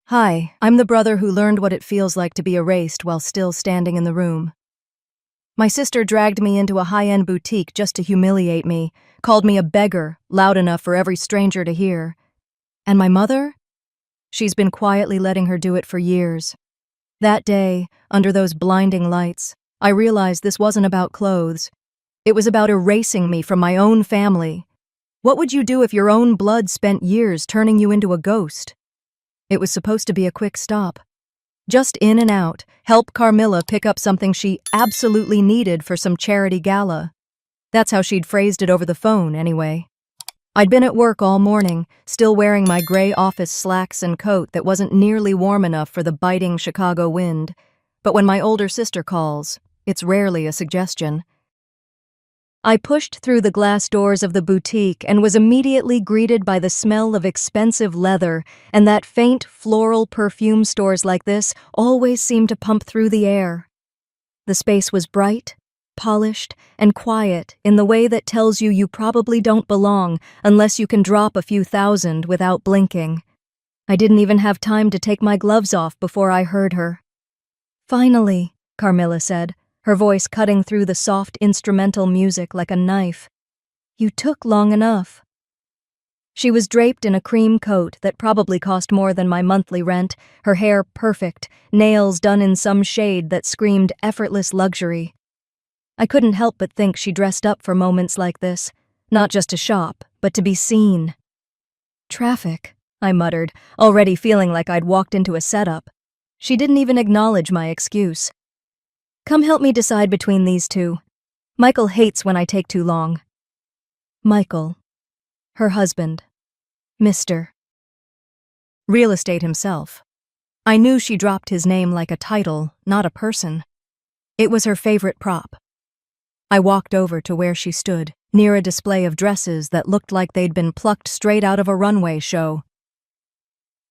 Hi, I'm the brother who learned what it feels like to be erased while still standing in the room. My sister dragged me into a high-end boutique just to humiliate me, called me a beggar, loud enough for every stranger to hear. And my mother? She's been quietly letting her do it for years. That day, under those blinding lights, I realized this wasn't about clothes. It was about erasing me from my own family. What would you do if your own blood spent years turning you into a ghost? It was supposed to be a quick stop. Just in and out, help Carmilla pick up something she absolutely needed for some charity gala. That's how she'd phrased it over the phone, anyway. I'd been at work all morning, still wearing my gray office slacks and coat that wasn't nearly warm enough for the biting Chicago wind. But when my older sister calls, it's rarely a suggestion. I pushed through the glass doors of the boutique and was immediately greeted by the smell of expensive leather and that faint floral perfume stores like this always seem to pump through the air. The space was bright, polished, and quiet in the way that tells you probably don't belong unless you can drop a few thousand without blinking. I didn't even have time to take my gloves off before I heard her. "Finally," Carmilla said, her voice cutting through the soft instrumental music like a knife. "You took long enough." She was draped in a cream coat that probably cost more than my monthly rent, her hair perfect, nails done in some shade that screamed effortless luxury. I couldn't help but think she dressed up for moments like this, not just to shop, but to be seen. "Traffic," I muttered, already feeling like I'd walked into a setup. She didn't even acknowledge my excuse. "Come help me decide between these two. Michael hates when I take too long." Michael. Her husband. Mr. Real estate himself. I knew she dropped his name like a title, not a person. It was her favorite prop. I walked over to where she stood, near a display of dresses that looked like they'd been plucked straight out of a runway show.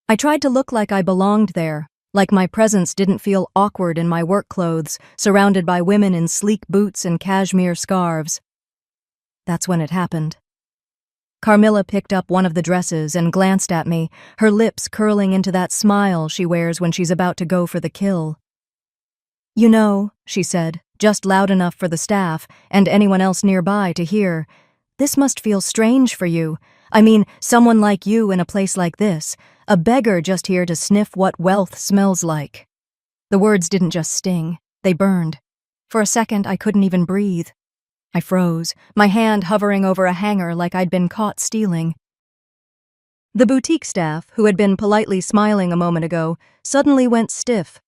I tried to look like I belonged there, like my presence didn't feel awkward in my work clothes, surrounded by women in sleek boots and cashmere scarves. That's when it happened. Carmilla picked up one of the dresses and glanced at me, her lips curling into that smile she wears when she's about to go for the kill. "You know," she said, just loud enough for the staff and anyone else nearby to hear, "this must feel strange for you. I mean, someone like you in a place like this, a beggar just here to sniff what wealth smells like." The words didn't just sting, they burned. For a second, I couldn't even breathe. I froze, my hand hovering over a hanger like I'd been caught stealing. The boutique staff, who had been politely smiling a moment ago, suddenly went stiff.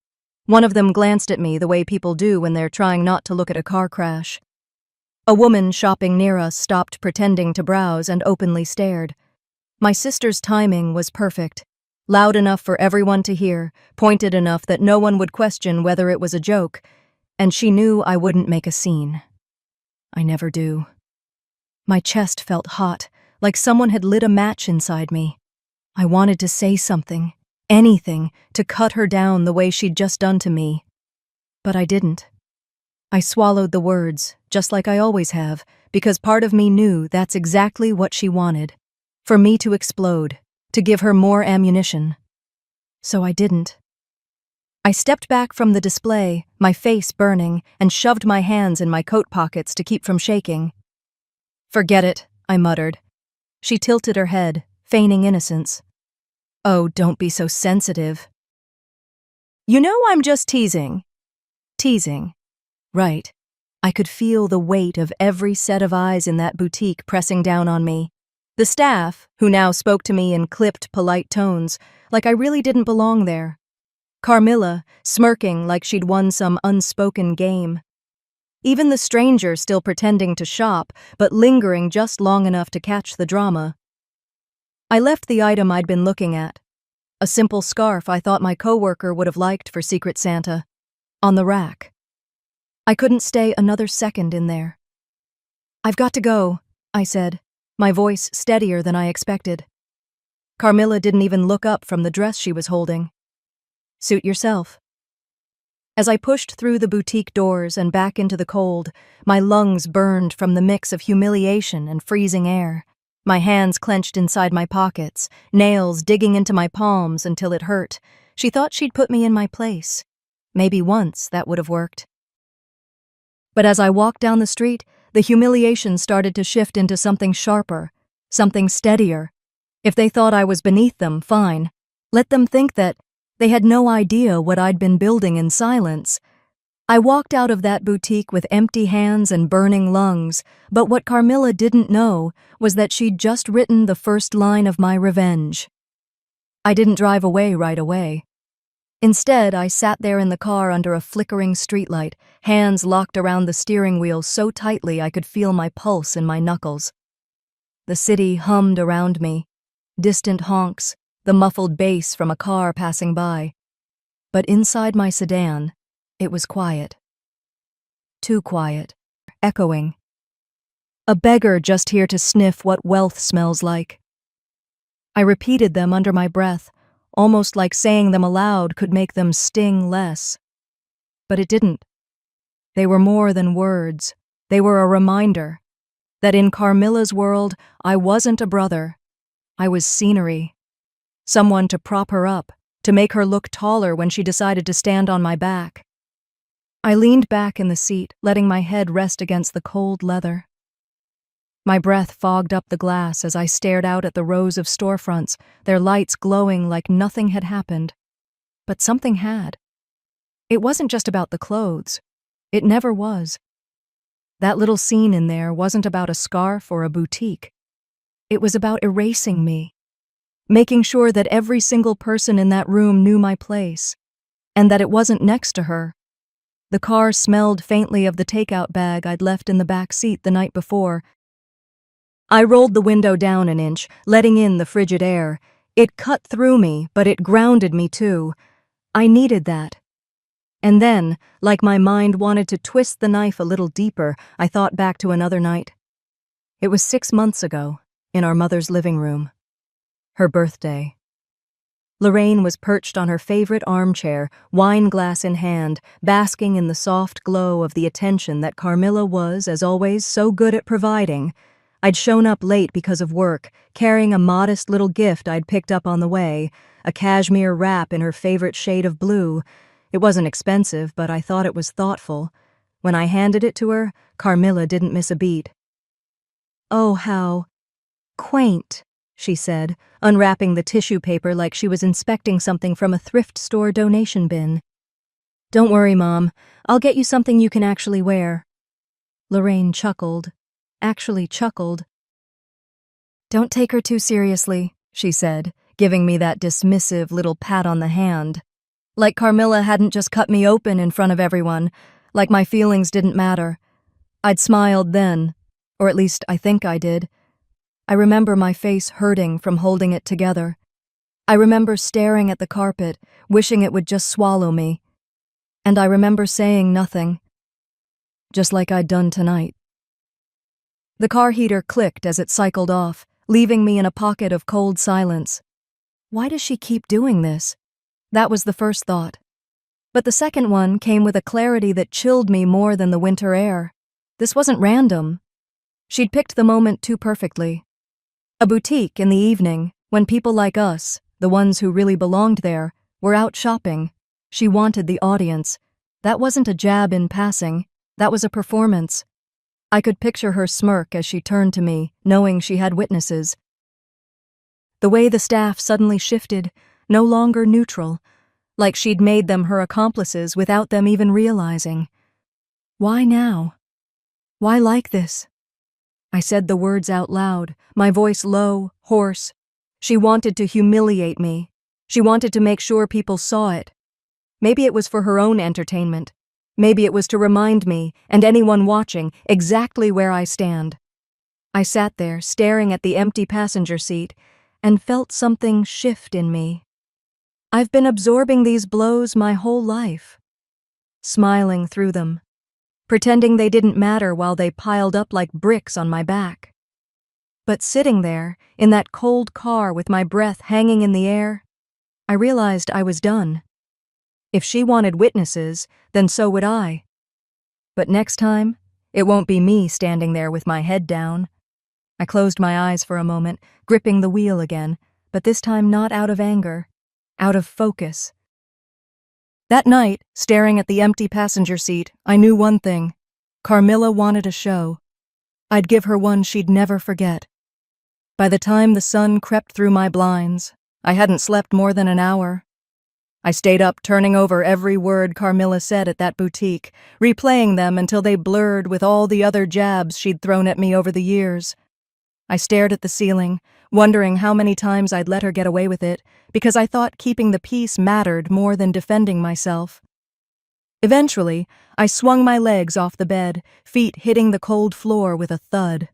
One of them glanced at me the way people do when they're trying not to look at a car crash. A woman shopping near us stopped pretending to browse and openly stared. My sister's timing was perfect. Loud enough for everyone to hear, pointed enough that no one would question whether it was a joke, and she knew I wouldn't make a scene. I never do. My chest felt hot, like someone had lit a match inside me. I wanted to say something, anything, to cut her down the way she'd just done to me. But I didn't. I swallowed the words, just like I always have, because part of me knew that's exactly what she wanted. For me to explode, to give her more ammunition. So I didn't. I stepped back from the display, my face burning, and shoved my hands in my coat pockets to keep from shaking. "Forget it," I muttered. She tilted her head, feigning innocence. "Oh, don't be so sensitive." "You know I'm just teasing." Teasing. Right. I could feel the weight of every set of eyes in that boutique pressing down on me. The staff, who now spoke to me in clipped, polite tones, like I really didn't belong there. Carmilla, smirking like she'd won some unspoken game. Even the stranger still pretending to shop, but lingering just long enough to catch the drama. I left the item I'd been looking at, a simple scarf I thought my coworker would have liked for Secret Santa, on the rack. I couldn't stay another second in there. "I've got to go," I said, my voice steadier than I expected. Carmilla didn't even look up from the dress she was holding. "Suit yourself." As I pushed through the boutique doors and back into the cold, my lungs burned from the mix of humiliation and freezing air. My hands clenched inside my pockets, nails digging into my palms until it hurt. She thought she'd put me in my place. Maybe once that would have worked. But as I walked down the street, the humiliation started to shift into something sharper, something steadier. If they thought I was beneath them, fine. Let them think that. They had no idea what I'd been building in silence. I walked out of that boutique with empty hands and burning lungs, but what Carmilla didn't know was that she'd just written the first line of my revenge. I didn't drive away right away. Instead, I sat there in the car under a flickering streetlight, hands locked around the steering wheel so tightly I could feel my pulse in my knuckles. The city hummed around me, distant honks, the muffled bass from a car passing by. But inside my sedan, it was quiet. Too quiet, echoing. A beggar just here to sniff what wealth smells like. I repeated them under my breath, almost like saying them aloud could make them sting less. But it didn't. They were more than words. They were a reminder that in Carmilla's world, I wasn't a brother. I was scenery. Someone to prop her up, to make her look taller when she decided to stand on my back. I leaned back in the seat, letting my head rest against the cold leather. My breath fogged up the glass as I stared out at the rows of storefronts, their lights glowing like nothing had happened. But something had. It wasn't just about the clothes. It never was. That little scene in there wasn't about a scarf or a boutique. It was about erasing me, making sure that every single person in that room knew my place, and that it wasn't next to her. The car smelled faintly of the takeout bag I'd left in the back seat the night before. I rolled the window down an inch, letting in the frigid air. It cut through me, but it grounded me too. I needed that. And then, like my mind wanted to twist the knife a little deeper, I thought back to another night. It was 6 months ago, in our mother's living room. Her birthday. Lorraine was perched on her favorite armchair, wine glass in hand, basking in the soft glow of the attention that Carmilla was, as always, so good at providing. I'd shown up late because of work, carrying a modest little gift I'd picked up on the way, a cashmere wrap in her favorite shade of blue. It wasn't expensive, but I thought it was thoughtful. When I handed it to her, Carmilla didn't miss a beat. "Oh, how quaint," she said, unwrapping the tissue paper like she was inspecting something from a thrift store donation bin. "Don't worry, Mom. I'll get you something you can actually wear." Lorraine chuckled. Actually chuckled. "Don't take her too seriously," she said, giving me that dismissive little pat on the hand. Like Carmilla hadn't just cut me open in front of everyone, like my feelings didn't matter. I'd smiled then, or at least I think I did. I remember my face hurting from holding it together. I remember staring at the carpet, wishing it would just swallow me. And I remember saying nothing, just like I'd done tonight. The car heater clicked as it cycled off, leaving me in a pocket of cold silence. Why does she keep doing this? That was the first thought. But the second one came with a clarity that chilled me more than the winter air. This wasn't random. She'd picked the moment too perfectly. A boutique in the evening, when people like us, the ones who really belonged there, were out shopping. She wanted the audience. That wasn't a jab in passing. That was a performance. I could picture her smirk as she turned to me, knowing she had witnesses. The way the staff suddenly shifted, no longer neutral, like she'd made them her accomplices without them even realizing. Why now? Why like this? I said the words out loud, my voice low, hoarse. She wanted to humiliate me. She wanted to make sure people saw it. Maybe it was for her own entertainment. Maybe it was to remind me, and anyone watching, exactly where I stand. I sat there, staring at the empty passenger seat, and felt something shift in me. I've been absorbing these blows my whole life, smiling through them, pretending they didn't matter while they piled up like bricks on my back. But sitting there, in that cold car with my breath hanging in the air, I realized I was done. If she wanted witnesses, then so would I. But next time, it won't be me standing there with my head down. I closed my eyes for a moment, gripping the wheel again, but this time not out of anger, out of focus. That night, staring at the empty passenger seat, I knew one thing. Carmilla wanted a show. I'd give her one she'd never forget. By the time the sun crept through my blinds, I hadn't slept more than an hour. I stayed up turning over every word Carmilla said at that boutique, replaying them until they blurred with all the other jabs she'd thrown at me over the years. I stared at the ceiling, wondering how many times I'd let her get away with it, because I thought keeping the peace mattered more than defending myself. Eventually, I swung my legs off the bed, feet hitting the cold floor with a thud.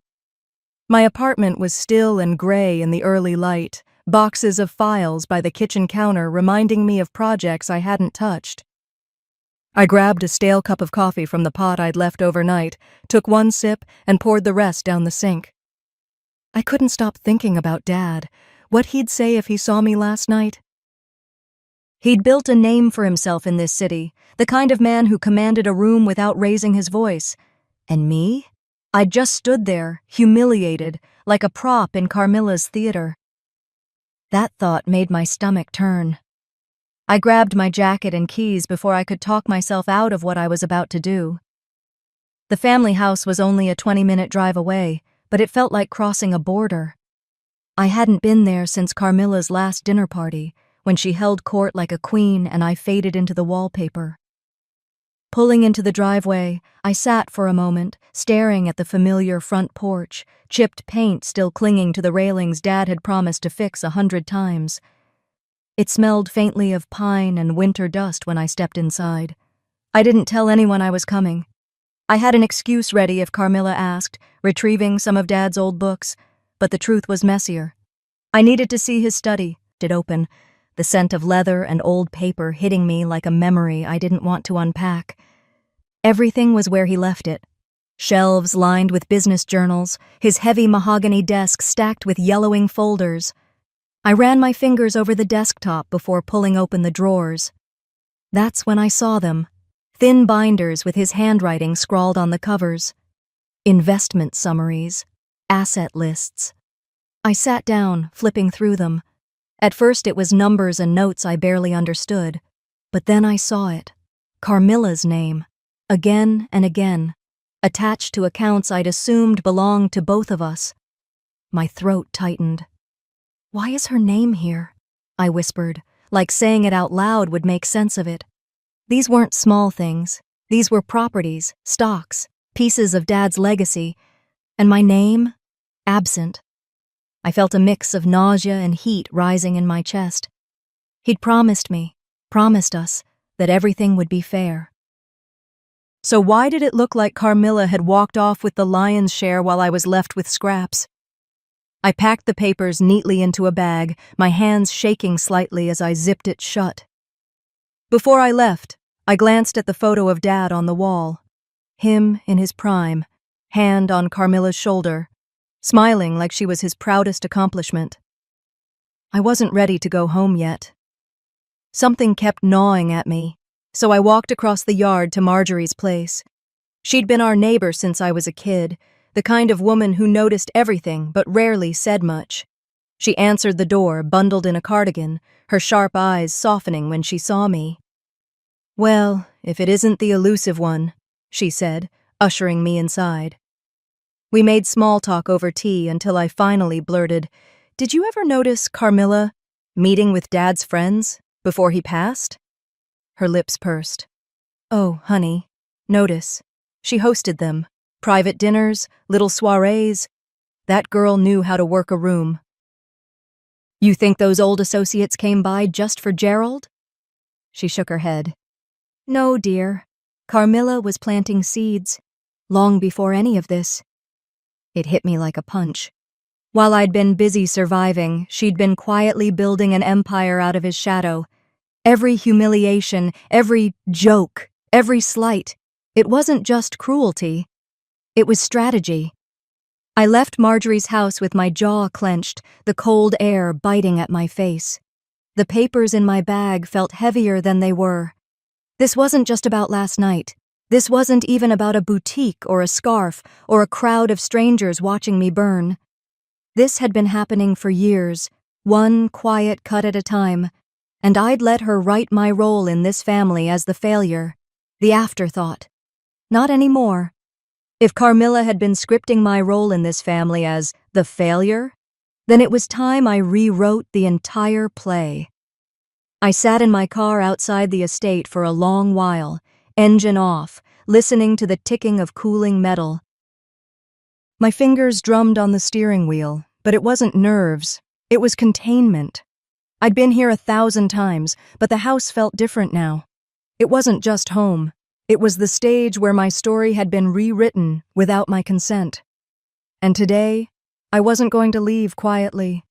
My apartment was still and gray in the early light, boxes of files by the kitchen counter reminding me of projects I hadn't touched. I grabbed a stale cup of coffee from the pot I'd left overnight, took one sip, and poured the rest down the sink. I couldn't stop thinking about Dad, what he'd say if he saw me last night. He'd built a name for himself in this city, the kind of man who commanded a room without raising his voice. And me? I'd just stood there, humiliated, like a prop in Carmilla's theater. That thought made my stomach turn. I grabbed my jacket and keys before I could talk myself out of what I was about to do. The family house was only a 20-minute drive away, but it felt like crossing a border. I hadn't been there since Carmilla's last dinner party, when she held court like a queen and I faded into the wallpaper. Pulling into the driveway, I sat for a moment, staring at the familiar front porch, chipped paint still clinging to the railings Dad had promised to fix 100 times. It smelled faintly of pine and winter dust when I stepped inside. I didn't tell anyone I was coming. I had an excuse ready if Carmilla asked, retrieving some of Dad's old books, but the truth was messier. I needed to see his study. It open, the scent of leather and old paper hitting me like a memory I didn't want to unpack. Everything was where he left it. Shelves lined with business journals, his heavy mahogany desk stacked with yellowing folders. I ran my fingers over the desktop before pulling open the drawers. That's when I saw them. Thin binders with his handwriting scrawled on the covers. Investment summaries. Asset lists. I sat down, flipping through them. At first it was numbers and notes I barely understood. But then I saw it. Carmilla's name. Again and again. Attached to accounts I'd assumed belonged to both of us. My throat tightened. "Why is her name here?" I whispered, like saying it out loud would make sense of it. These weren't small things. These were properties, stocks, pieces of Dad's legacy. And my name? Absent. I felt a mix of nausea and heat rising in my chest. He'd promised me, promised us, that everything would be fair. So why did it look like Carmilla had walked off with the lion's share while I was left with scraps? I packed the papers neatly into a bag, my hands shaking slightly as I zipped it shut. Before I left, I glanced at the photo of Dad on the wall. Him in his prime, hand on Carmilla's shoulder, smiling like she was his proudest accomplishment. I wasn't ready to go home yet. Something kept gnawing at me, so I walked across the yard to Marjorie's place. She'd been our neighbor since I was a kid, the kind of woman who noticed everything but rarely said much. She answered the door, bundled in a cardigan, her sharp eyes softening when she saw me. "Well, if it isn't the elusive one," she said, ushering me inside. We made small talk over tea until I finally blurted, "Did you ever notice Carmilla meeting with Dad's friends before he passed?" Her lips pursed. "Oh, honey, notice. She hosted them. Private dinners, little soirees. That girl knew how to work a room." "You think those old associates came by just for Gerald?" She shook her head. "No, dear. Carmilla was planting seeds, long before any of this." It hit me like a punch. While I'd been busy surviving, she'd been quietly building an empire out of his shadow. Every humiliation, every joke, every slight, it wasn't just cruelty. It was strategy. I left Marjorie's house with my jaw clenched, the cold air biting at my face. The papers in my bag felt heavier than they were. This wasn't just about last night. This wasn't even about a boutique or a scarf or a crowd of strangers watching me burn. This had been happening for years, one quiet cut at a time, and I'd let her write my role in this family as the failure, the afterthought. Not anymore. If Carmilla had been scripting my role in this family as the failure, then it was time I rewrote the entire play. I sat in my car outside the estate for a long while, engine off, listening to the ticking of cooling metal. My fingers drummed on the steering wheel, but it wasn't nerves, it was containment. I'd been here 1,000 times, but the house felt different now. It wasn't just home. It was the stage where my story had been rewritten without my consent. And today, I wasn't going to leave quietly.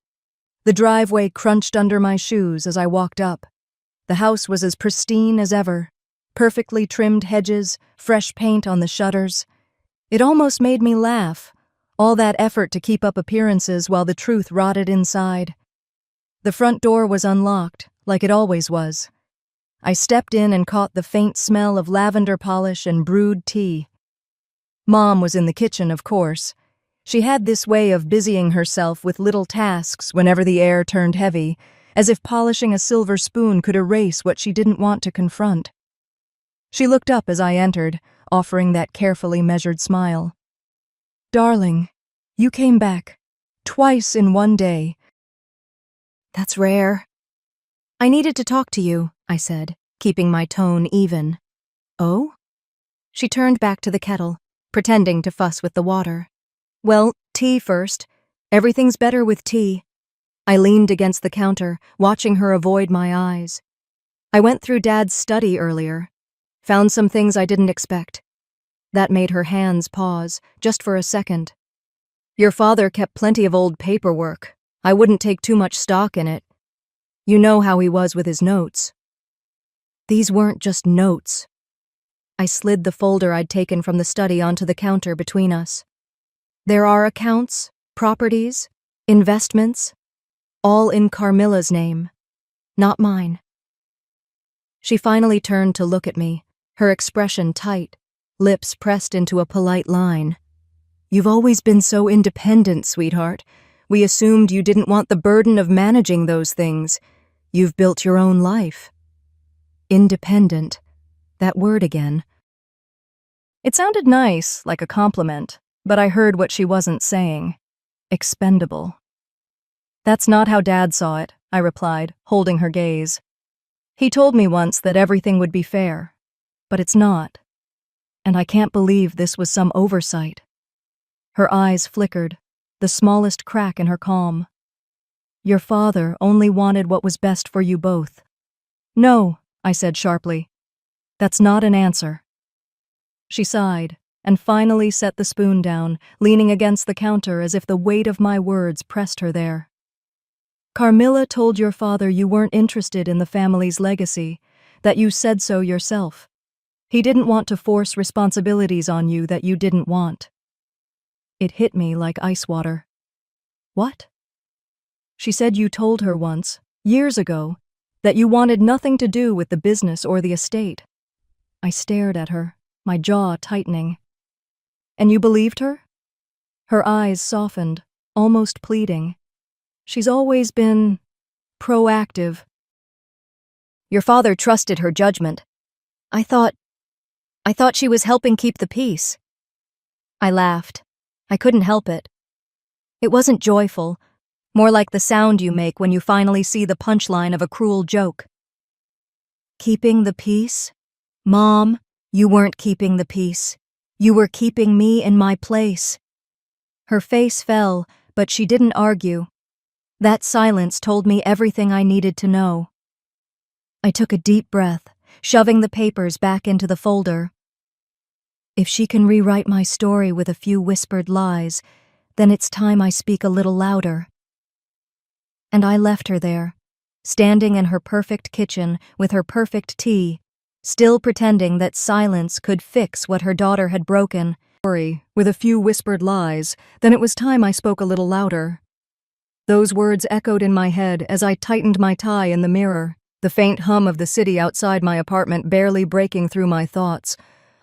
The driveway crunched under my shoes as I walked up. The house was as pristine as ever. Perfectly trimmed hedges, fresh paint on the shutters. It almost made me laugh, all that effort to keep up appearances while the truth rotted inside. The front door was unlocked, like it always was. I stepped in and caught the faint smell of lavender polish and brewed tea. Mom was in the kitchen, of course. She had this way of busying herself with little tasks whenever the air turned heavy, as if polishing a silver spoon could erase what she didn't want to confront. She looked up as I entered, offering that carefully measured smile. "Darling, you came back. Twice in one day." "That's rare." "I needed to talk to you," I said, keeping my tone even. "Oh?" She turned back to the kettle, pretending to fuss with the water. "Well, tea first. Everything's better with tea." I leaned against the counter, watching her avoid my eyes. "I went through Dad's study earlier. Found some things I didn't expect." That made her hands pause, just for a second. "Your father kept plenty of old paperwork. I wouldn't take too much stock in it. You know how he was with his notes." These weren't just notes. I slid the folder I'd taken from the study onto the counter between us. There are accounts, properties, investments, all in Carmilla's name, not mine. She finally turned to look at me, her expression tight, lips pressed into a polite line. "You've always been so independent, sweetheart. We assumed you didn't want the burden of managing those things. You've built your own life." Independent. That word again. It sounded nice, like a compliment, but I heard what she wasn't saying. Expendable. "That's not how Dad saw it," I replied, holding her gaze. "He told me once that everything would be fair, but it's not. And I can't believe this was some oversight." Her eyes flickered, the smallest crack in her calm. "Your father only wanted what was best for you both." "No," I said sharply. "That's not an answer." She sighed, and finally set the spoon down, leaning against the counter as if the weight of my words pressed her there. "Carmilla told your father you weren't interested in the family's legacy, that you said so yourself. He didn't want to force responsibilities on you that you didn't want." It hit me like ice water. "What?" "She said you told her once, years ago, that you wanted nothing to do with the business or the estate." I stared at her, my jaw tightening. "And you believed her?" Her eyes softened, almost pleading. "She's always been proactive." "Your father trusted her judgment. I thought she was helping keep the peace." I laughed. I couldn't help it. It wasn't joyful, more like the sound you make when you finally see the punchline of a cruel joke. "Keeping the peace? Mom, you weren't keeping the peace. You were keeping me in my place." Her face fell, but she didn't argue. That silence told me everything I needed to know. I took a deep breath, shoving the papers back into the folder. If she can rewrite my story with a few whispered lies, then it's time I speak a little louder. And I left her there, standing in her perfect kitchen with her perfect tea, still pretending that silence could fix what her daughter had broken. With a few whispered lies, then it was time I spoke a little louder. Those words echoed in my head as I tightened my tie in the mirror, the faint hum of the city outside my apartment barely breaking through my thoughts.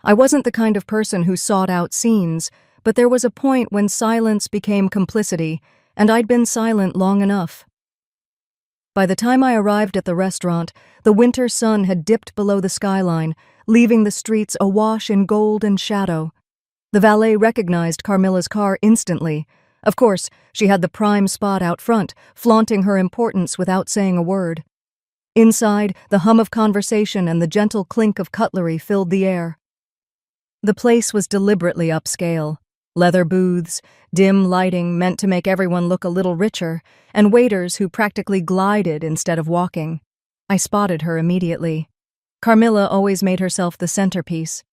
I wasn't the kind of person who sought out scenes, but there was a point when silence became complicity, and I'd been silent long enough. By the time I arrived at the restaurant, the winter sun had dipped below the skyline, leaving the streets awash in gold and shadow. The valet recognized Carmilla's car instantly. Of course, she had the prime spot out front, flaunting her importance without saying a word. Inside, the hum of conversation and the gentle clink of cutlery filled the air. The place was deliberately upscale. Leather booths, dim lighting meant to make everyone look a little richer, and waiters who practically glided instead of walking. I spotted her immediately. Carmilla always made herself the centerpiece.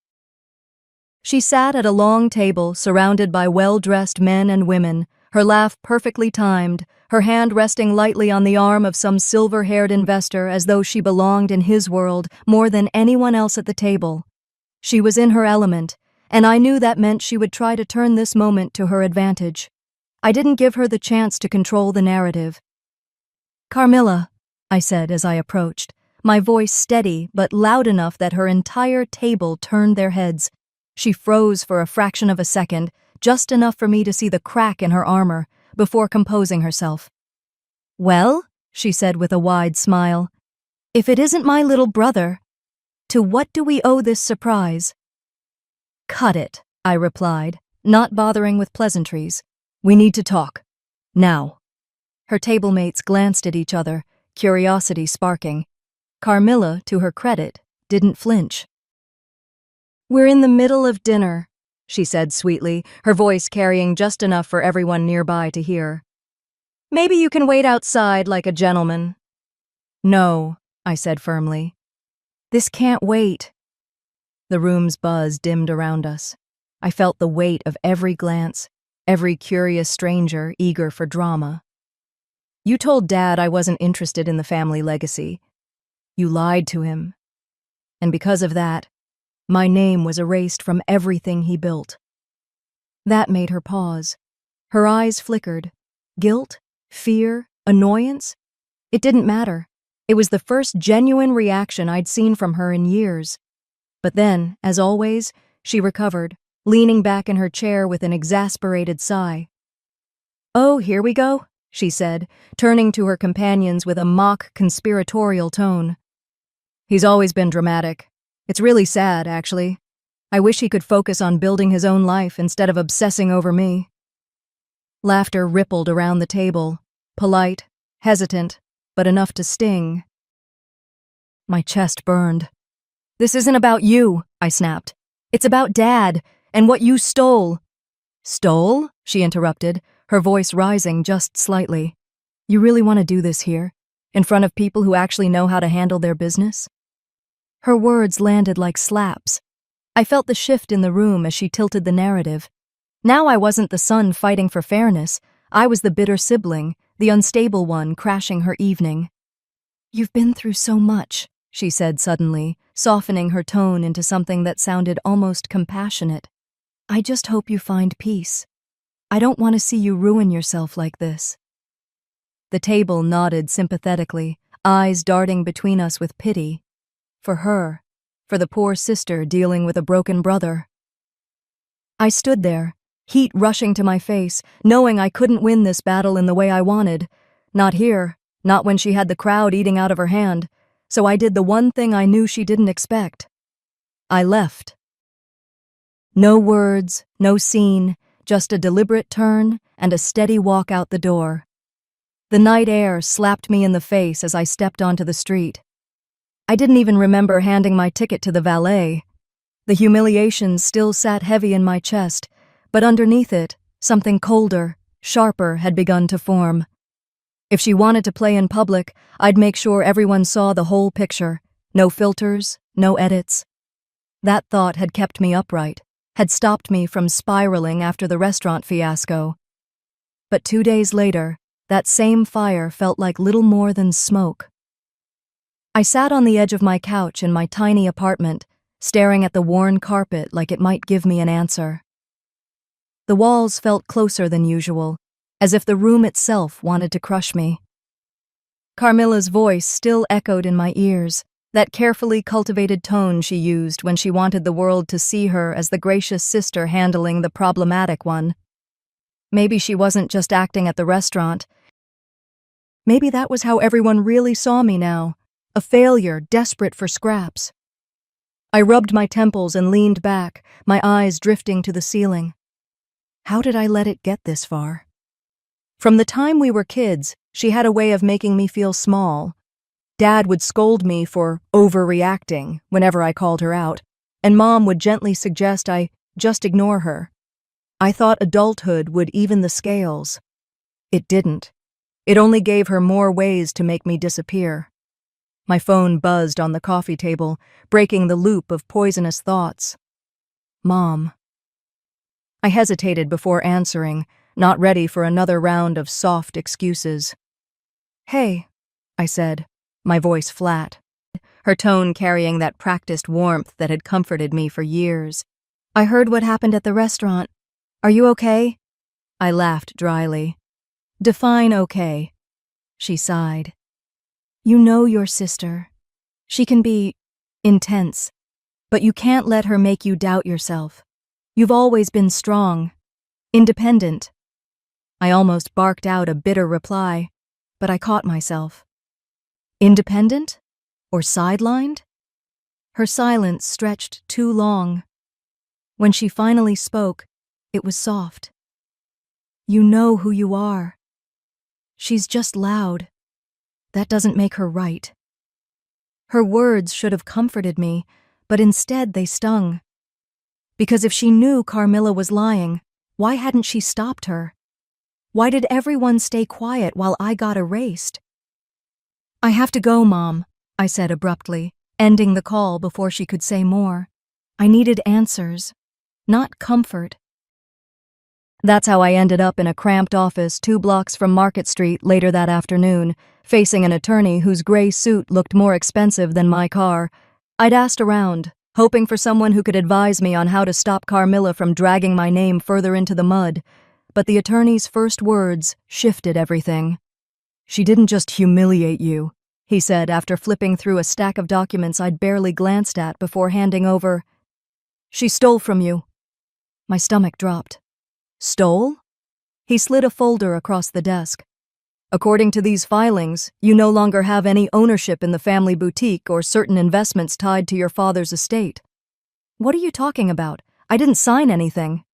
She sat at a long table surrounded by well-dressed men and women, her laugh perfectly timed, her hand resting lightly on the arm of some silver-haired investor as though she belonged in his world more than anyone else at the table. She was in her element, and I knew that meant she would try to turn this moment to her advantage. I didn't give her the chance to control the narrative. "Carmilla," I said as I approached, my voice steady but loud enough that her entire table turned their heads. She froze for a fraction of a second, just enough for me to see the crack in her armor, before composing herself. "Well," she said with a wide smile, "if it isn't my little brother, to what do we owe this surprise?" "Cut it," I replied, not bothering with pleasantries. "We need to talk. Now." Her table mates glanced at each other, curiosity sparking. Carmilla, to her credit, didn't flinch. "We're in the middle of dinner," she said sweetly, her voice carrying just enough for everyone nearby to hear. "Maybe you can wait outside like a gentleman." "No," I said firmly. "This can't wait." The room's buzz dimmed around us. I felt the weight of every glance, every curious stranger eager for drama. "You told Dad I wasn't interested in the family legacy. You lied to him. And because of that, my name was erased from everything he built." That made her pause. Her eyes flickered. Guilt? Fear? Annoyance? It didn't matter. It was the first genuine reaction I'd seen from her in years. But then, as always, she recovered, leaning back in her chair with an exasperated sigh. "Oh, here we go," she said, turning to her companions with a mock conspiratorial tone. "He's always been dramatic. It's really sad, actually. I wish he could focus on building his own life instead of obsessing over me." Laughter rippled around the table, polite, hesitant, but enough to sting. My chest burned. "This isn't about you," I snapped. "It's about Dad, and what you stole." "Stole?" she interrupted, her voice rising just slightly. "You really want to do this here, in front of people who actually know how to handle their business?" Her words landed like slaps. I felt the shift in the room as she tilted the narrative. Now I wasn't the son fighting for fairness. I was the bitter sibling, the unstable one crashing her evening. "You've been through so much," she said suddenly, softening her tone into something that sounded almost compassionate. "I just hope you find peace. I don't want to see you ruin yourself like this." The table nodded sympathetically, eyes darting between us with pity. For her, for the poor sister dealing with a broken brother. I stood there, heat rushing to my face, knowing I couldn't win this battle in the way I wanted. Not here, not when she had the crowd eating out of her hand. So I did the one thing I knew she didn't expect. I left. No words, no scene, just a deliberate turn and a steady walk out the door. The night air slapped me in the face as I stepped onto the street. I didn't even remember handing my ticket to the valet. The humiliation still sat heavy in my chest, but underneath it, something colder, sharper had begun to form. If she wanted to play in public, I'd make sure everyone saw the whole picture. No filters, no edits. That thought had kept me upright, had stopped me from spiraling after the restaurant fiasco. But 2 days later, that same fire felt like little more than smoke. I sat on the edge of my couch in my tiny apartment, staring at the worn carpet like it might give me an answer. The walls felt closer than usual, as if the room itself wanted to crush me. Carmilla's voice still echoed in my ears, that carefully cultivated tone she used when she wanted the world to see her as the gracious sister handling the problematic one. Maybe she wasn't just acting at the restaurant. Maybe that was how everyone really saw me now, a failure desperate for scraps. I rubbed my temples and leaned back, my eyes drifting to the ceiling. How did I let it get this far? From the time we were kids, she had a way of making me feel small. Dad would scold me for overreacting whenever I called her out, and Mom would gently suggest I just ignore her. I thought adulthood would even the scales. It didn't. It only gave her more ways to make me disappear. My phone buzzed on the coffee table, breaking the loop of poisonous thoughts. Mom. I hesitated before answering, not ready for another round of soft excuses. Hey, I said, my voice flat, her tone carrying that practiced warmth that had comforted me for years. I heard what happened at the restaurant. Are you okay? I laughed dryly. Define okay. She sighed. You know your sister. She can be intense, but you can't let her make you doubt yourself. You've always been strong, independent. I almost barked out a bitter reply, but I caught myself. Independent? Or sidelined? Her silence stretched too long. When she finally spoke, it was soft. You know who you are. She's just loud. That doesn't make her right. Her words should have comforted me, but instead they stung. Because if she knew Carmilla was lying, why hadn't she stopped her? Why did everyone stay quiet while I got erased? I have to go, Mom, I said abruptly, ending the call before she could say more. I needed answers, not comfort. That's how I ended up in a cramped office 2 blocks from Market Street later that afternoon, facing an attorney whose gray suit looked more expensive than my car. I'd asked around, hoping for someone who could advise me on how to stop Carmilla from dragging my name further into the mud, but the attorney's first words shifted everything. She didn't just humiliate you, he said after flipping through a stack of documents I'd barely glanced at before handing over. She stole from you. My stomach dropped. Stole? He slid a folder across the desk. According to these filings, you no longer have any ownership in the family boutique or certain investments tied to your father's estate. What are you talking about? I didn't sign anything.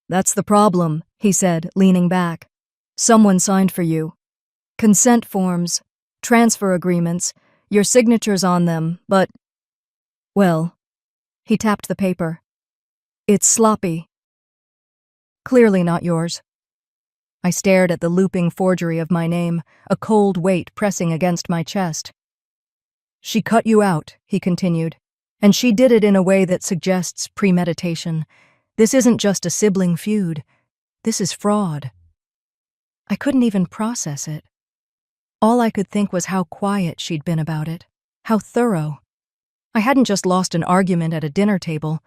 That's the problem, he said, leaning back. Someone signed for you. Consent forms, transfer agreements, your signatures on them, but... Well, he tapped the paper. It's sloppy. Clearly not yours. I stared at the looping forgery of my name, a cold weight pressing against my chest. She cut you out, he continued, and she did it in a way that suggests premeditation. This isn't just a sibling feud. This is fraud. I couldn't even process it. All I could think was how quiet she'd been about it, how thorough. I hadn't just lost an argument at a dinner table.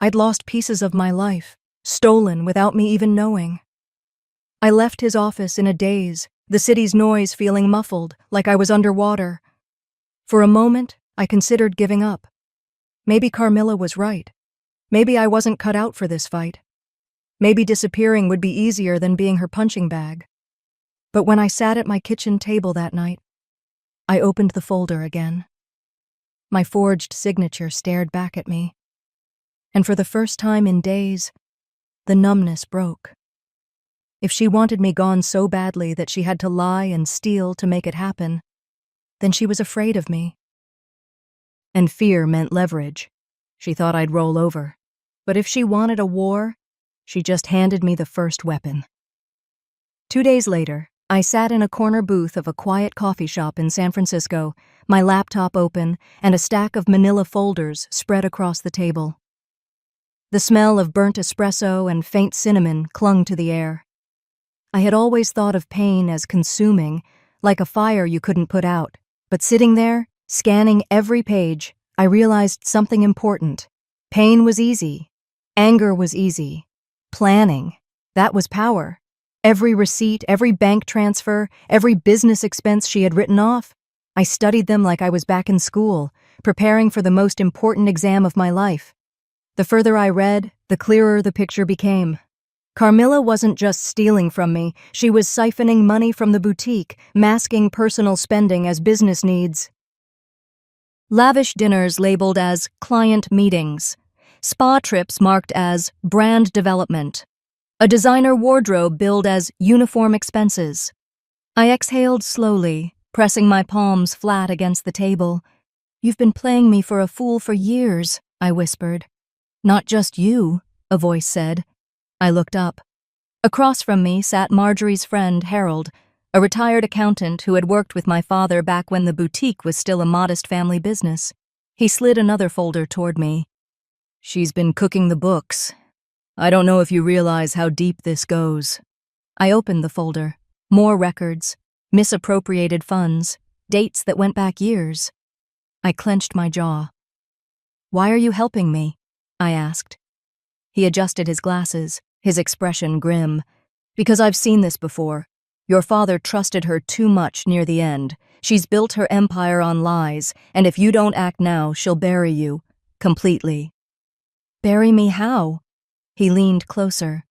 I'd lost pieces of my life, stolen without me even knowing. I left his office in a daze, the city's noise feeling muffled, like I was underwater. For a moment, I considered giving up. Maybe Carmilla was right. Maybe I wasn't cut out for this fight. Maybe disappearing would be easier than being her punching bag. But when I sat at my kitchen table that night, I opened the folder again. My forged signature stared back at me. And for the first time in days, the numbness broke. If she wanted me gone so badly that she had to lie and steal to make it happen, then she was afraid of me. And fear meant leverage. She thought I'd roll over. But if she wanted a war, she just handed me the first weapon. 2 days later, I sat in a corner booth of a quiet coffee shop in San Francisco, my laptop open and a stack of manila folders spread across the table. The smell of burnt espresso and faint cinnamon clung to the air. I had always thought of pain as consuming, like a fire you couldn't put out. But sitting there, scanning every page, I realized something important. Pain was easy. Anger was easy. Planning, that was power. Every receipt, every bank transfer, every business expense she had written off, I studied them like I was back in school, preparing for the most important exam of my life. The further I read, the clearer the picture became. Carmilla wasn't just stealing from me, she was siphoning money from the boutique, masking personal spending as business needs. Lavish dinners labeled as client meetings, spa trips marked as brand development, a designer wardrobe billed as uniform expenses. I exhaled slowly, pressing my palms flat against the table. "You've been playing me for a fool for years," I whispered. "Not just you," a voice said. I looked up. Across from me sat Marjorie's friend, Harold, a retired accountant who had worked with my father back when the boutique was still a modest family business. He slid another folder toward me. "She's been cooking the books. I don't know if you realize how deep this goes." I opened the folder. More records, misappropriated funds, dates that went back years. I clenched my jaw. "Why are you helping me?" I asked. He adjusted his glasses, his expression grim. "Because I've seen this before. Your father trusted her too much near the end. She's built her empire on lies, and if you don't act now, she'll bury you. Completely." "Bury me how?" He leaned closer.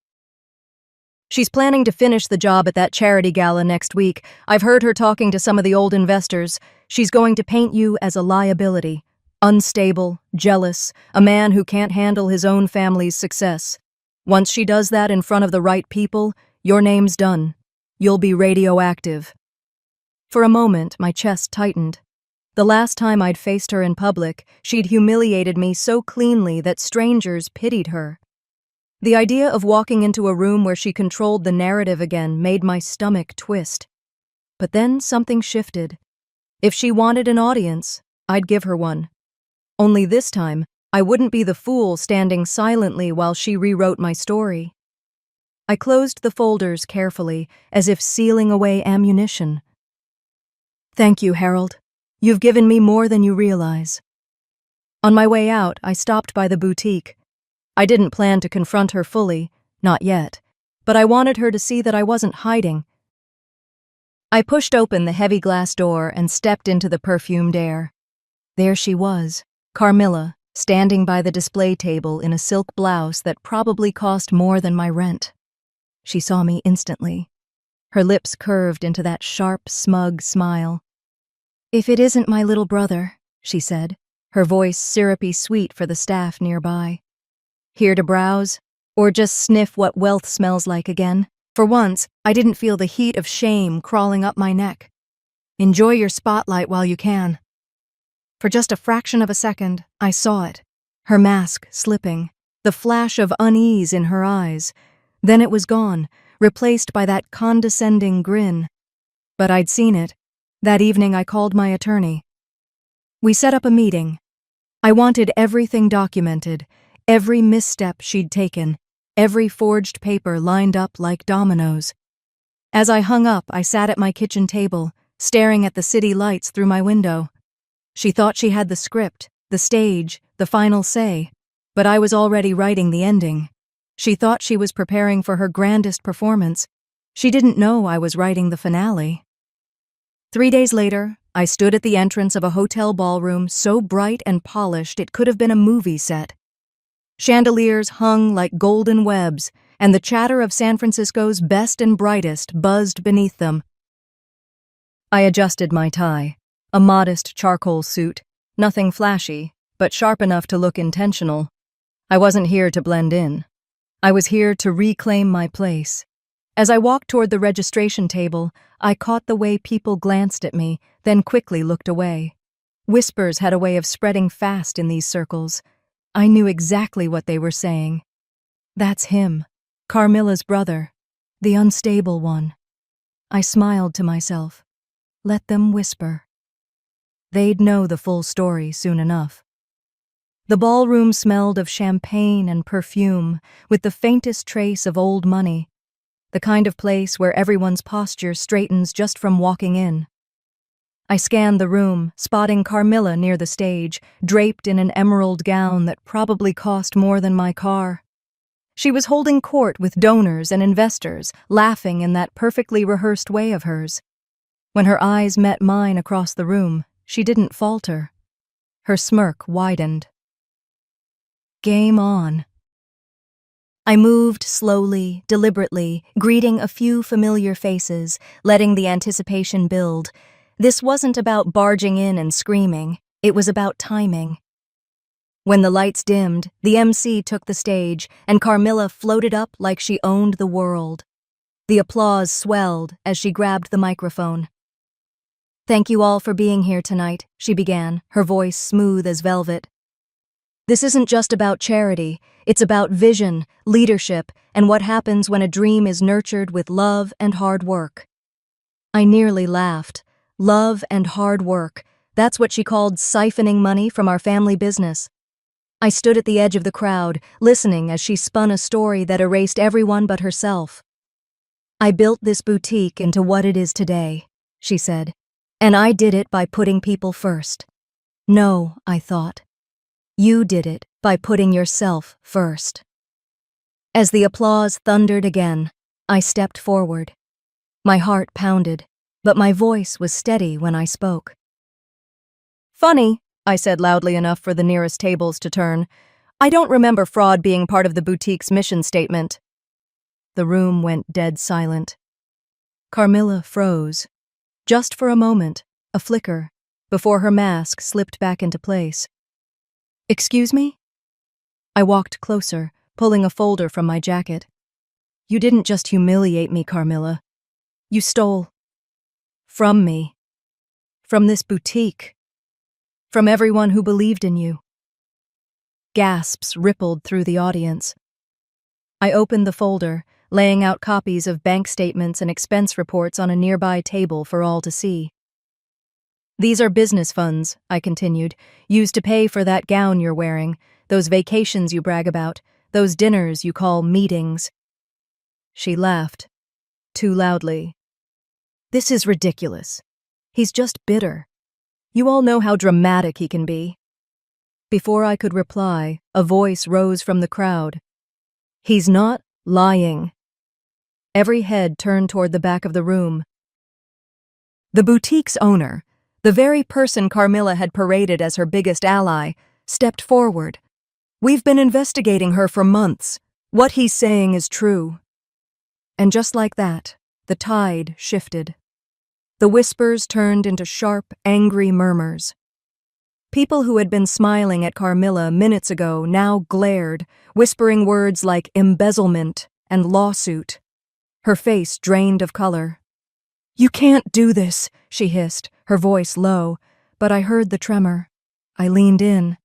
"She's planning to finish the job at that charity gala next week. I've heard her talking to some of the old investors. She's going to paint you as a liability. Unstable, jealous, a man who can't handle his own family's success. Once she does that in front of the right people, your name's done. You'll be radioactive." For a moment, my chest tightened. The last time I'd faced her in public, she'd humiliated me so cleanly that strangers pitied her. The idea of walking into a room where she controlled the narrative again made my stomach twist. But then something shifted. If she wanted an audience, I'd give her one. Only this time, I wouldn't be the fool standing silently while she rewrote my story. I closed the folders carefully, as if sealing away ammunition. "Thank you, Harold. You've given me more than you realize." On my way out, I stopped by the boutique. I didn't plan to confront her fully, not yet, but I wanted her to see that I wasn't hiding. I pushed open the heavy glass door and stepped into the perfumed air. There she was, Carmilla, standing by the display table in a silk blouse that probably cost more than my rent. She saw me instantly. Her lips curved into that sharp, smug smile. "If it isn't my little brother," she said, her voice syrupy sweet for the staff nearby. "Here to browse, or just sniff what wealth smells like again?" For once, I didn't feel the heat of shame crawling up my neck. "Enjoy your spotlight while you can." For just a fraction of a second, I saw it, her mask slipping, the flash of unease in her eyes. Then it was gone, replaced by that condescending grin. But I'd seen it. That evening I called my attorney. We set up a meeting. I wanted everything documented, every misstep she'd taken, every forged paper lined up like dominoes. As I hung up, I sat at my kitchen table, staring at the city lights through my window. She thought she had the script, the stage, the final say, but I was already writing the ending. She thought she was preparing for her grandest performance. She didn't know I was writing the finale. 3 days later, I stood at the entrance of a hotel ballroom so bright and polished it could have been a movie set. Chandeliers hung like golden webs, and the chatter of San Francisco's best and brightest buzzed beneath them. I adjusted my tie, a modest charcoal suit, nothing flashy, but sharp enough to look intentional. I wasn't here to blend in. I was here to reclaim my place. As I walked toward the registration table, I caught the way people glanced at me, then quickly looked away. Whispers had a way of spreading fast in these circles. I knew exactly what they were saying. "That's him, Carmilla's brother, the unstable one." I smiled to myself. Let them whisper. They'd know the full story soon enough. The ballroom smelled of champagne and perfume, with the faintest trace of old money, the kind of place where everyone's posture straightens just from walking in. I scanned the room, spotting Carmilla near the stage, draped in an emerald gown that probably cost more than my car. She was holding court with donors and investors, laughing in that perfectly rehearsed way of hers. When her eyes met mine across the room, she didn't falter. Her smirk widened. Game on. I moved slowly, deliberately, greeting a few familiar faces, letting the anticipation build. This wasn't about barging in and screaming. It was about timing. When the lights dimmed, the MC took the stage, and Carmilla floated up like she owned the world. The applause swelled as she grabbed the microphone. "Thank you all for being here tonight," she began, her voice smooth as velvet. "This isn't just about charity. It's about vision, leadership, and what happens when a dream is nurtured with love and hard work." I nearly laughed. Love and hard work. That's what she called siphoning money from our family business. I stood at the edge of the crowd, listening as she spun a story that erased everyone but herself. "I built this boutique into what it is today," she said, "and I did it by putting people first." "No," I thought. "You did it by putting yourself first." As the applause thundered again, I stepped forward. My heart pounded, but my voice was steady when I spoke. "Funny," I said loudly enough for the nearest tables to turn. "I don't remember fraud being part of the boutique's mission statement." The room went dead silent. Carmilla froze. Just for a moment, a flicker, before her mask slipped back into place. "Excuse me?" I walked closer, pulling a folder from my jacket. "You didn't just humiliate me, Carmilla. You stole from me. From this boutique. From everyone who believed in you." Gasps rippled through the audience. I opened the folder, laying out copies of bank statements and expense reports on a nearby table for all to see. "These are business funds," I continued, "used to pay for that gown you're wearing, those vacations you brag about, those dinners you call meetings." She laughed, too loudly. "This is ridiculous. He's just bitter. You all know how dramatic he can be." Before I could reply, a voice rose from the crowd. "He's not lying." Every head turned toward the back of the room. The boutique's owner, the very person Carmilla had paraded as her biggest ally, stepped forward. "We've been investigating her for months. What he's saying is true." And just like that, the tide shifted. The whispers turned into sharp, angry murmurs. People who had been smiling at Carmilla minutes ago now glared, whispering words like embezzlement and lawsuit. Her face drained of color. "You can't do this," she hissed, her voice low, but I heard the tremor. I leaned in.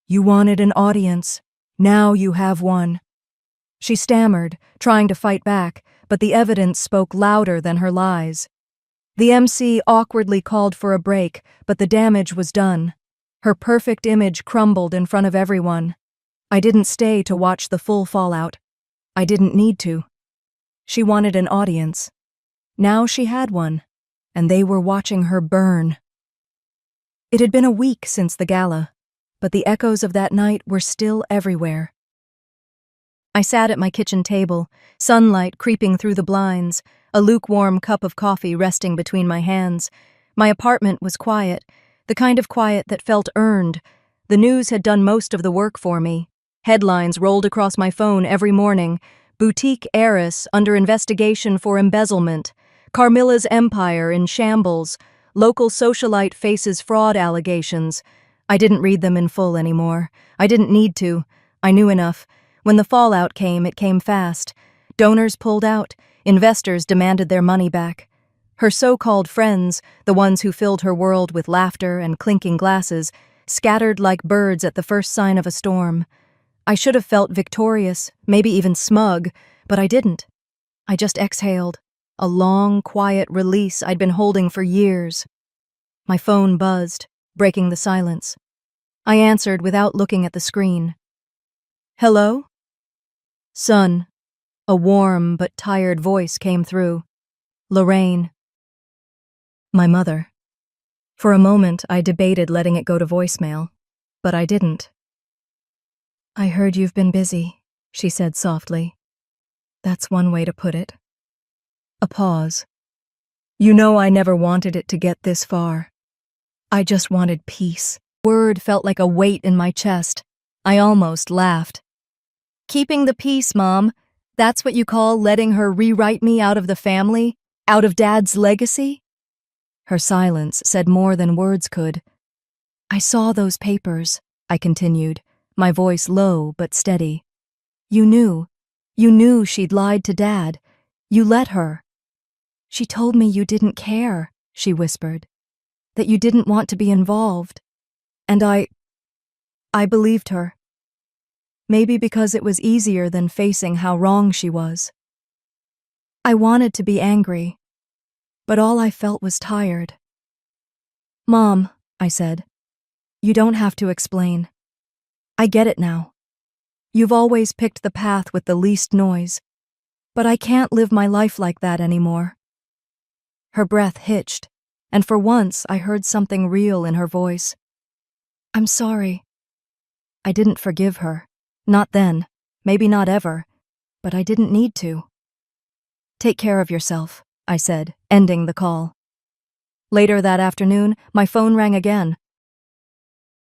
"You wanted an audience. Now you have one." She stammered, trying to fight back, but the evidence spoke louder than her lies. The MC awkwardly called for a break, but the damage was done. Her perfect image crumbled in front of everyone. I didn't stay to watch the full fallout. I didn't need to. She wanted an audience. Now she had one, and they were watching her burn. It had been a week since the gala, but the echoes of that night were still everywhere. I sat at my kitchen table, sunlight creeping through the blinds, a lukewarm cup of coffee resting between my hands. My apartment was quiet, the kind of quiet that felt earned. The news had done most of the work for me. Headlines rolled across my phone every morning. "Boutique heiress under investigation for embezzlement. Carmilla's empire in shambles. Local socialite faces fraud allegations." I didn't read them in full anymore. I didn't need to. I knew enough. When the fallout came, it came fast. Donors pulled out. Investors demanded their money back. Her so-called friends, the ones who filled her world with laughter and clinking glasses, scattered like birds at the first sign of a storm. I should have felt victorious, maybe even smug, but I didn't. I just exhaled, a long, quiet release I'd been holding for years. My phone buzzed, breaking the silence. I answered without looking at the screen. "Hello?" "Son." A warm but tired voice came through. "Lorraine." My mother. For a moment, I debated letting it go to voicemail, but I didn't. "I heard you've been busy," she said softly. "That's one way to put it." A pause. "You know I never wanted it to get this far. I just wanted peace." Word felt like a weight in my chest. I almost laughed. Keeping the peace, Mom. That's what you call letting her rewrite me out of the family? Out of Dad's legacy? Her silence said more than words could. I saw those papers, I continued, my voice low but steady. You knew she'd lied to Dad. You let her. She told me you didn't care, she whispered, that you didn't want to be involved. And I believed her. Maybe because it was easier than facing how wrong she was. I wanted to be angry, but all I felt was tired. Mom, I said, you don't have to explain. I get it now. You've always picked the path with the least noise, but I can't live my life like that anymore. Her breath hitched, and for once I heard something real in her voice. I'm sorry. I didn't forgive her. Not then, maybe not ever, but I didn't need to. Take care of yourself, I said, ending the call. Later that afternoon, my phone rang again.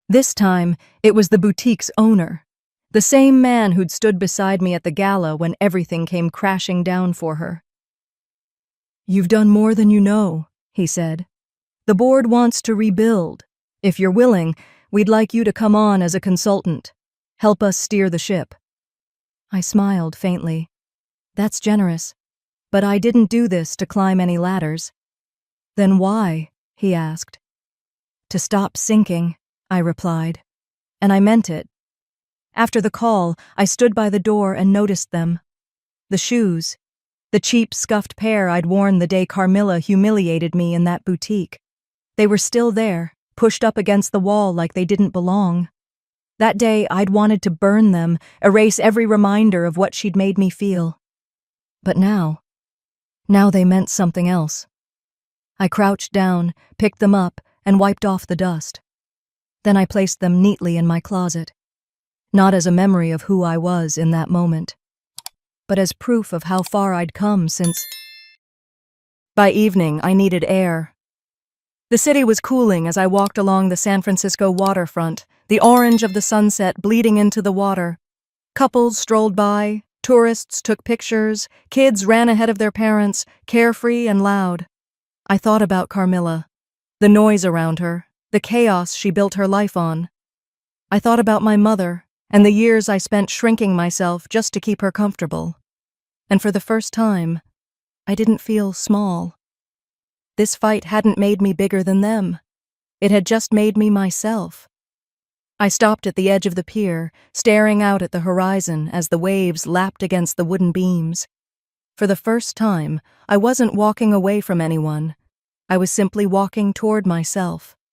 This time, it was the boutique's owner, the same man who'd stood beside me at the gala when everything came crashing down for her. You've done more than you know, he said. The board wants to rebuild. If you're willing, we'd like you to come on as a consultant. Help us steer the ship. I smiled faintly. That's generous, but I didn't do this to climb any ladders. Then why? He asked. To stop sinking, I replied, and I meant it. After the call, I stood by the door and noticed them. The shoes, the cheap, scuffed pair I'd worn the day Carmilla humiliated me in that boutique. They were still there, pushed up against the wall like they didn't belong. That day, I'd wanted to burn them, erase every reminder of what she'd made me feel. But now they meant something else. I crouched down, picked them up, and wiped off the dust. Then I placed them neatly in my closet, not as a memory of who I was in that moment, but as proof of how far I'd come since. By evening, I needed air. The city was cooling as I walked along the San Francisco waterfront, the orange of the sunset bleeding into the water. Couples strolled by, tourists took pictures, kids ran ahead of their parents, carefree and loud. I thought about Carmilla, the noise around her, the chaos she built her life on. I thought about my mother and the years I spent shrinking myself just to keep her comfortable. And for the first time, I didn't feel small. This fight hadn't made me bigger than them. It had just made me myself. I stopped at the edge of the pier, staring out at the horizon as the waves lapped against the wooden beams. For the first time, I wasn't walking away from anyone. I was simply walking toward myself.